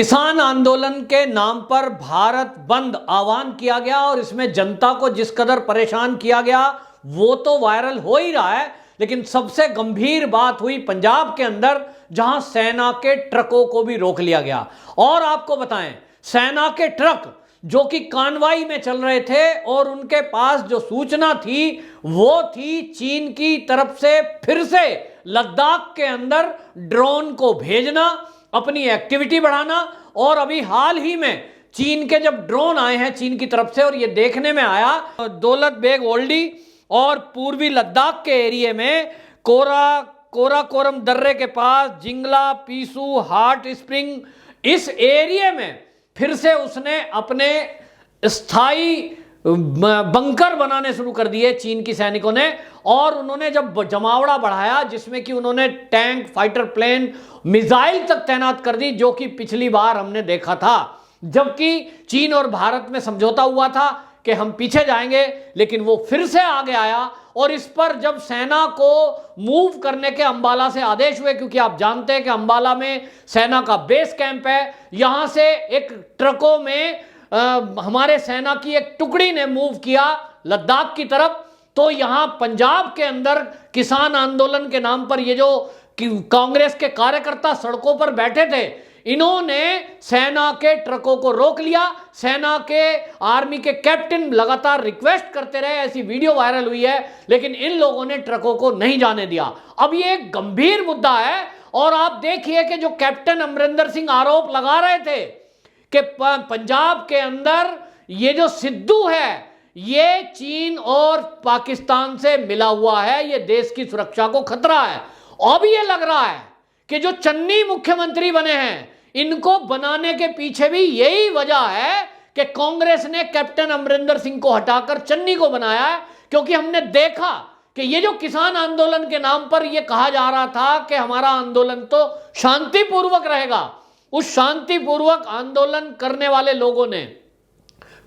किसान आंदोलन के नाम पर भारत बंद आह्वान किया गया और इसमें जनता को जिस कदर परेशान किया गया वो तो वायरल हो ही रहा है। लेकिन सबसे गंभीर बात हुई पंजाब के अंदर, जहां सेना के ट्रकों को भी रोक लिया गया। और आपको बताएं, सेना के ट्रक जो कि कानवाई में चल रहे थे और उनके पास जो सूचना थी वो थी चीन की तरफ से फिर से लद्दाख के अंदर ड्रोन को भेजना, अपनी एक्टिविटी बढ़ाना। और अभी हाल ही में चीन के जब ड्रोन आए हैं चीन की तरफ से, और ये देखने में आया दौलत बेग ओल्डी और पूर्वी लद्दाख के एरिया में कोराकोरम दर्रे के पास जिंगला पीसू हार्ट स्प्रिंग, इस एरिया में फिर से उसने अपने स्थायी बंकर बनाने शुरू कर दिए चीन की सैनिकों ने। और उन्होंने जब जमावड़ा बढ़ाया जिसमें कि उन्होंने टैंक, फाइटर प्लेन, मिसाइल तक तैनात कर दी, जो कि पिछली बार हमने देखा था जबकि चीन और भारत में समझौता हुआ था कि हम पीछे जाएंगे, लेकिन वो फिर से आगे आया। और इस पर जब सेना को मूव करने के अंबाला से आदेश हुए, क्योंकि आप जानते हैं कि अंबाला में सेना का बेस कैंप है, यहां से एक ट्रकों में हमारे सेना की एक टुकड़ी ने मूव किया लद्दाख की तरफ। तो यहां पंजाब के अंदर किसान आंदोलन के नाम पर ये जो कांग्रेस के कार्यकर्ता सड़कों पर बैठे थे, इन्होंने सेना के ट्रकों को रोक लिया। सेना के आर्मी के कैप्टन लगातार रिक्वेस्ट करते रहे, ऐसी वीडियो वायरल हुई है, लेकिन इन लोगों ने ट्रकों को नहीं जाने दिया। अब ये एक गंभीर मुद्दा है। और आप देखिए कि जो कैप्टन अमरिंदर सिंह आरोप लगा रहे थे कि पंजाब के अंदर ये जो सिद्धू है ये चीन और पाकिस्तान से मिला हुआ है, ये देश की सुरक्षा को खतरा है। अब ये लग रहा है कि जो चन्नी मुख्यमंत्री बने हैं इनको बनाने के पीछे भी यही वजह है कि कांग्रेस ने कैप्टन अमरिंदर सिंह को हटाकर चन्नी को बनाया है। क्योंकि हमने देखा कि ये जो किसान आंदोलन के नाम पर ये कहा जा रहा था कि हमारा आंदोलन तो शांतिपूर्वक रहेगा, उस शांतिपूर्वक आंदोलन करने वाले लोगों ने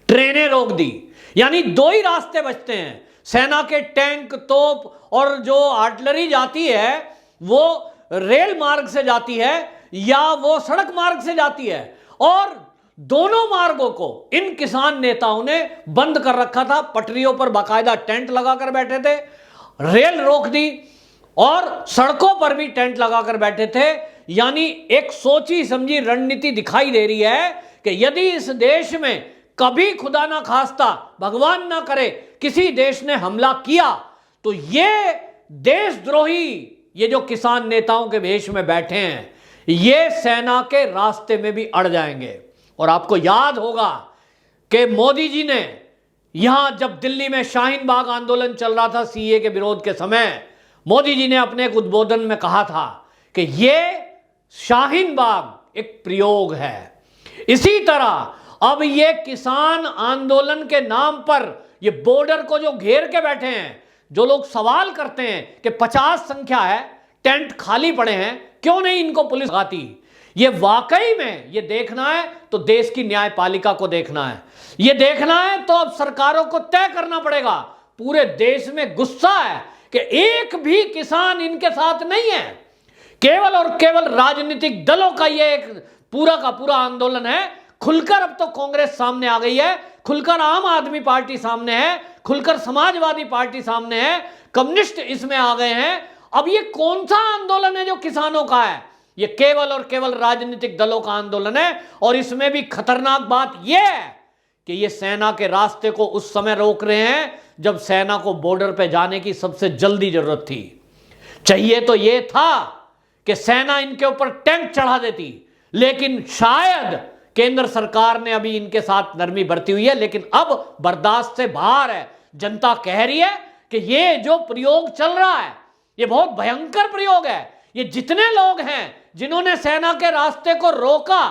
ट्रेनें रोक दी। यानी दो ही रास्ते बचते हैं, सेना के टैंक, तोप और जो आर्टिलरी जाती है वो रेल मार्ग से जाती है या वो सड़क मार्ग से जाती है। और दोनों मार्गों को इन किसान नेताओं ने बंद कर रखा था, पटरियों पर बाकायदा टेंट लगाकर बैठे थे, रेल रोक दी और सड़कों पर भी टेंट लगाकर बैठे थे। यानी एक सोची समझी रणनीति दिखाई दे रही है कि यदि इस देश में कभी खुदा ना खास्ता, भगवान ना करे, किसी देश ने हमला किया तो ये देशद्रोही, ये जो किसान नेताओं के भेष में बैठे हैं, ये सेना के रास्ते में भी अड़ जाएंगे। और आपको याद होगा कि मोदी जी ने यहां जब दिल्ली में शाहीन बाग आंदोलन चल रहा था सीए के विरोध के समय, मोदी जी ने अपने एक उद्बोधन में कहा था कि ये शाहीन बाग एक प्रयोग है। इसी तरह अब ये किसान आंदोलन के नाम पर ये बॉर्डर को जो घेर के बैठे हैं, जो लोग सवाल करते हैं कि 50 संख्या है, टेंट खाली पड़े हैं, क्यों नहीं इनको पुलिस लगाती, ये वाकई में ये देखना है तो देश की न्यायपालिका को देखना है। ये देखना है तो अब सरकारों को तय करना पड़ेगा। पूरे देश में गुस्सा है कि एक भी किसान इनके साथ नहीं है, केवल और केवल राजनीतिक दलों का ये एक पूरा का पूरा आंदोलन है। खुलकर अब तो कांग्रेस सामने आ गई है, खुलकर आम आदमी पार्टी सामने है, खुलकर समाजवादी पार्टी सामने है, कम्युनिस्ट इसमें आ गए हैं। अब ये कौन सा आंदोलन है जो किसानों का है? ये केवल और केवल राजनीतिक दलों का आंदोलन है। और इसमें भी खतरनाक बात यह है कि ये सेना के रास्ते को उस समय रोक रहे हैं जब सेना को बॉर्डर पे जाने की सबसे जल्दी जरूरत थी। चाहिए तो ये था कि सेना इनके ऊपर टैंक चढ़ा देती, लेकिन शायद केंद्र सरकार ने अभी इनके साथ नरमी बरती हुई है, लेकिन अब बर्दाश्त से बाहर है। जनता कह रही है कि ये जो प्रयोग चल रहा है ये बहुत भयंकर प्रयोग है। ये जितने लोग हैं जिन्होंने सेना के रास्ते को रोका,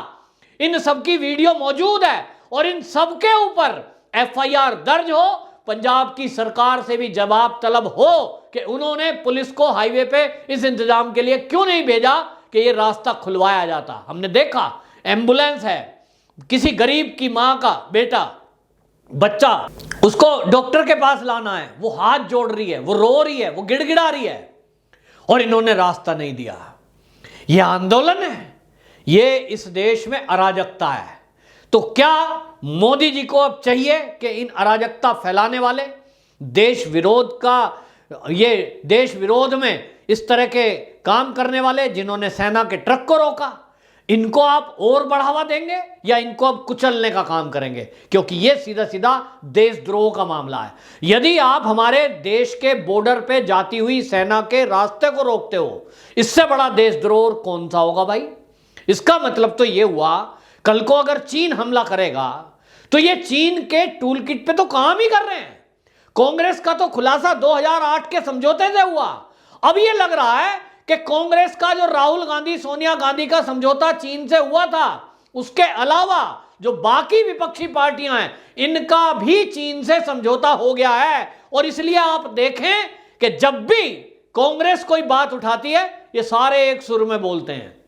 इन सबकी वीडियो मौजूद है और इन सबके ऊपर एफआईआर दर्ज हो, पंजाब की सरकार से भी जवाब तलब हो कि उन्होंने पुलिस को हाईवे पे इस इंतजाम के लिए क्यों नहीं भेजा कि ये रास्ता खुलवाया जाता। हमने देखा एम्बुलेंस है, किसी गरीब की मां का बेटा, बच्चा, उसको डॉक्टर के पास लाना है, वो हाथ जोड़ रही है, वो रो रही है, वो गिड़गिड़ा रही है, और इन्होंने रास्ता नहीं दिया। यह आंदोलन है, ये इस देश में अराजकता है। तो क्या मोदी जी को अब चाहिए कि इन अराजकता फैलाने वाले, देश विरोध का, ये देश विरोध में इस तरह के काम करने वाले, जिन्होंने सेना के ट्रक को रोका, इनको आप और बढ़ावा देंगे या इनको अब कुचलने का काम करेंगे? क्योंकि ये सीधा सीधा देशद्रोह का मामला है। यदि आप हमारे देश के बॉर्डर पे जाती हुई सेना के रास्ते को रोकते हो, इससे बड़ा देशद्रोह और कौन सा होगा भाई? इसका मतलब तो ये हुआ, कल को अगर चीन हमला करेगा तो ये चीन के टूल किट पे तो काम ही कर रहे हैं। कांग्रेस का तो खुलासा 2008 के समझौते से हुआ। अब ये लग रहा है कि कांग्रेस का जो राहुल गांधी सोनिया गांधी का समझौता चीन से हुआ था, उसके अलावा जो बाकी विपक्षी पार्टियां हैं, इनका भी चीन से समझौता हो गया है। और इसलिए आप देखें कि जब भी कांग्रेस कोई बात उठाती है, ये सारे एक सुर में बोलते हैं।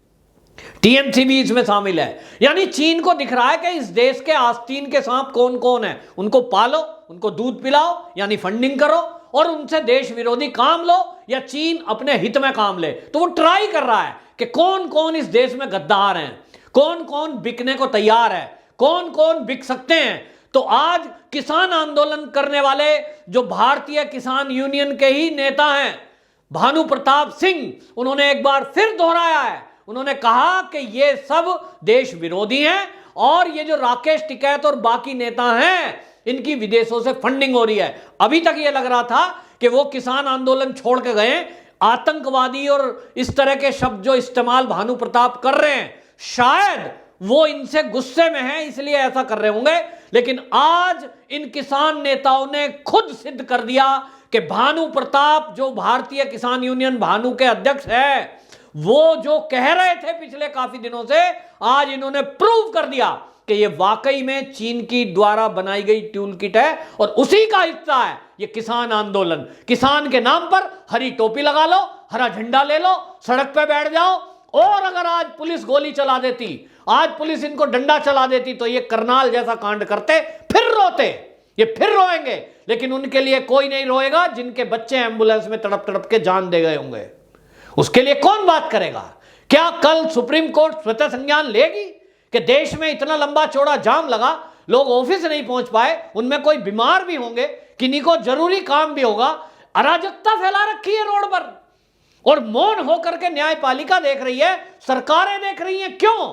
टीएमसी भी इसमें शामिल है। यानी चीन को दिख रहा है कि इस देश के आस्तीन के सांप कौन कौन है, उनको पालो, उनको दूध पिलाओ, यानी फंडिंग करो, और उनसे देश विरोधी काम लो, या चीन अपने हित में काम ले। तो वो ट्राई कर रहा है कि कौन कौन इस देश में गद्दार हैं, कौन कौन बिकने को तैयार है, कौन कौन बिक सकते हैं। तो आज किसान आंदोलन करने वाले जो भारतीय किसान यूनियन के ही नेता हैं, भानु प्रताप सिंह, उन्होंने एक बार फिर दोहराया है। उन्होंने कहा कि ये सब देश विरोधी हैं और ये जो राकेश टिकैत और बाकी नेता हैं, इनकी विदेशों से फंडिंग हो रही है। अभी तक ये लग रहा था कि वो किसान आंदोलन छोड़ के गए, आतंकवादी और इस तरह के शब्द जो इस्तेमाल भानु प्रताप कर रहे हैं, शायद वो इनसे गुस्से में हैं, इसलिए ऐसा कर रहे होंगे। लेकिन आज इन किसान नेताओं ने खुद सिद्ध कर दिया कि भानु प्रताप, जो भारतीय किसान यूनियन भानु के अध्यक्ष है, वो जो कह रहे थे पिछले काफी दिनों से, आज इन्होंने प्रूव कर दिया कि ये वाकई में चीन की द्वारा बनाई गई टूल किट है और उसी का हिस्सा है ये किसान आंदोलन। किसान के नाम पर हरी टोपी लगा लो, हरा झंडा ले लो, सड़क पे बैठ जाओ, और अगर आज पुलिस गोली चला देती, आज पुलिस इनको डंडा चला देती, तो ये करनाल जैसा कांड करते, फिर रोते, ये फिर रोएंगे। लेकिन उनके लिए कोई नहीं रोएगा जिनके बच्चे एम्बुलेंस में तड़प तड़प के जान दे गए होंगे। उसके लिए कौन बात करेगा? क्या कल सुप्रीम कोर्ट स्वतः संज्ञान लेगी कि देश में इतना लंबा चौड़ा जाम लगा, लोग ऑफिस नहीं पहुंच पाए, उनमें कोई बीमार भी होंगे, किन्हीं को जरूरी काम भी होगा, अराजकता फैला रखी है रोड पर, और मौन होकर के न्यायपालिका देख रही है, सरकारें देख रही हैं? क्यों?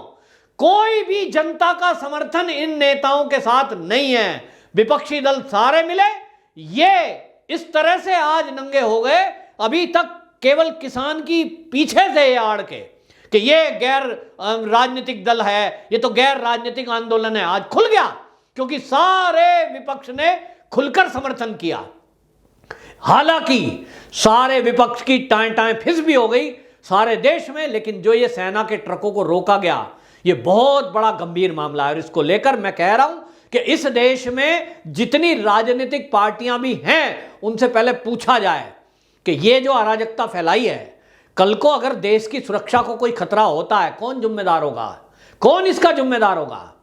कोई भी जनता का समर्थन इन नेताओं के साथ नहीं है। विपक्षी दल सारे मिले, ये इस तरह से आज नंगे हो गए। अभी तक केवल किसान की पीछे से ये आड़ के कि ये गैर राजनीतिक दल है, ये तो गैर राजनीतिक आंदोलन है, आज खुल गया क्योंकि सारे विपक्ष ने खुलकर समर्थन किया। हालांकि सारे विपक्ष की टाएं टाएं फिस भी हो गई सारे देश में, लेकिन जो ये सेना के ट्रकों को रोका गया, ये बहुत बड़ा गंभीर मामला है। और इसको लेकर मैं कह रहा हूं कि इस देश में जितनी राजनीतिक पार्टियां भी हैं, उनसे पहले पूछा जाए कि ये जो अराजकता फैलाई है, कल को अगर देश की सुरक्षा को कोई खतरा होता है, कौन जिम्मेदार होगा? कौन इसका जिम्मेदार होगा?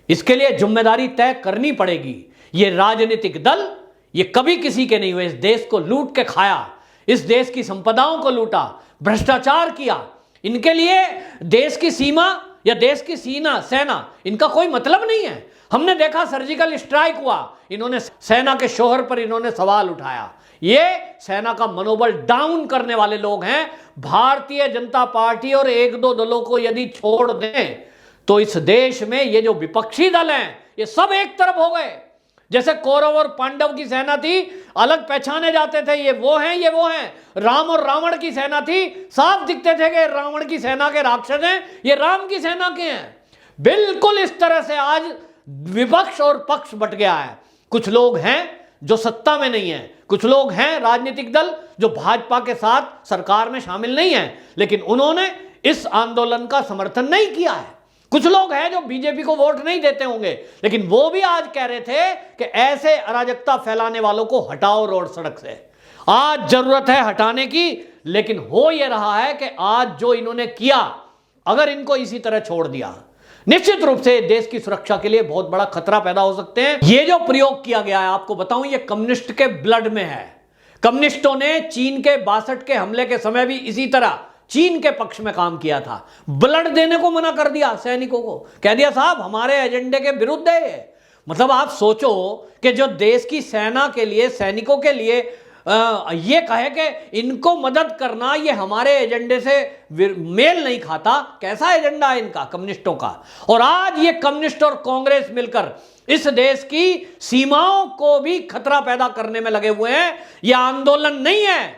इसके लिए जिम्मेदारी तय करनी पड़ेगी। ये राजनीतिक दल, ये कभी किसी के नहीं हुए। इस देश को लूट के खाया, इस देश की संपदाओं को लूटा, भ्रष्टाचार किया। इनके लिए देश की सीमा या देश की सेना, इनका कोई मतलब नहीं है। हमने देखा सर्जिकल स्ट्राइक हुआ, इन्होंने सेना के शौहर पर इन्होंने सवाल उठाया। ये सेना का मनोबल डाउन करने वाले लोग हैं। भारतीय जनता पार्टी और एक दो दलों को यदि छोड़ दें तो इस देश में ये जो विपक्षी दल हैं, ये सब एक तरफ हो गए। जैसे कौरव और पांडव की सेना थी, अलग पहचाने जाते थे, ये वो हैं, ये वो हैं। राम और रावण की सेना थी, साफ दिखते थे कि रावण की सेना के राक्षस हैं, ये राम की सेना के हैं। बिल्कुल इस तरह से आज विपक्ष और पक्ष बट गया है। कुछ लोग हैं जो सत्ता में नहीं है, कुछ लोग हैं राजनीतिक दल जो भाजपा के साथ सरकार में शामिल नहीं है, लेकिन उन्होंने इस आंदोलन का समर्थन नहीं किया है। कुछ लोग हैं जो बीजेपी को वोट नहीं देते होंगे, लेकिन वो भी आज कह रहे थे कि ऐसे अराजकता फैलाने वालों को हटाओ रोड सड़क से। आज जरूरत है हटाने की, लेकिन हो यह रहा है कि आज जो इन्होंने किया, अगर इनको इसी तरह छोड़ दिया, निश्चित रूप से देश की सुरक्षा के लिए बहुत बड़ा खतरा पैदा हो सकते हैं। ये जो प्रयोग किया गया है, आपको बताऊं, ये कम्युनिस्ट के ब्लड में है। कम्युनिस्टों ने चीन के 62 के हमले के समय भी इसी तरह चीन के पक्ष में काम किया था, ब्लड देने को मना कर दिया सैनिकों को, कह दिया साहब हमारे एजेंडे के विरुद्ध है ये। मतलब आप सोचो कि जो देश की सेना के लिए, सैनिकों के लिए ये कहे कि इनको मदद करना ये हमारे एजेंडे से मेल नहीं खाता, कैसा एजेंडा है इनका, कम्युनिस्टों का। और आज ये कम्युनिस्ट और कांग्रेस मिलकर इस देश की सीमाओं को भी खतरा पैदा करने में लगे हुए हैं। यह आंदोलन नहीं है,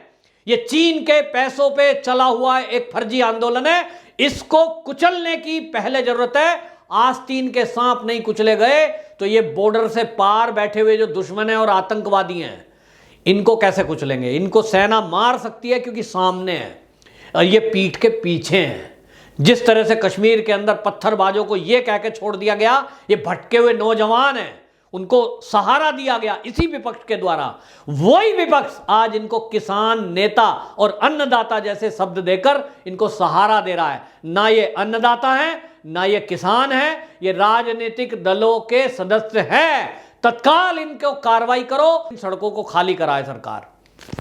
ये चीन के पैसों पे चला हुआ एक फर्जी आंदोलन है। इसको कुचलने की पहले जरूरत है। आस्तीन के सांप नहीं कुचले गए तो ये बॉर्डर से पार बैठे हुए जो दुश्मन है और आतंकवादी हैं, इनको कैसे कुचलेंगे? इनको सेना मार सकती है क्योंकि सामने है और ये पीठ के पीछे हैं। जिस तरह से कश्मीर के अंदर पत्थरबाजों को ये कह के छोड़ दिया गया, ये भटके हुए नौजवान हैं, उनको सहारा दिया गया इसी विपक्ष के द्वारा, वही विपक्ष आज इनको किसान नेता और अन्नदाता जैसे शब्द देकर इनको सहारा दे रहा है। ना ये अन्नदाता है, ना ये किसान है, ये राजनीतिक दलों के सदस्य हैं। तत्काल इनको कार्रवाई करो, सड़कों को खाली कराए सरकार।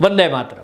वंदे मातरम।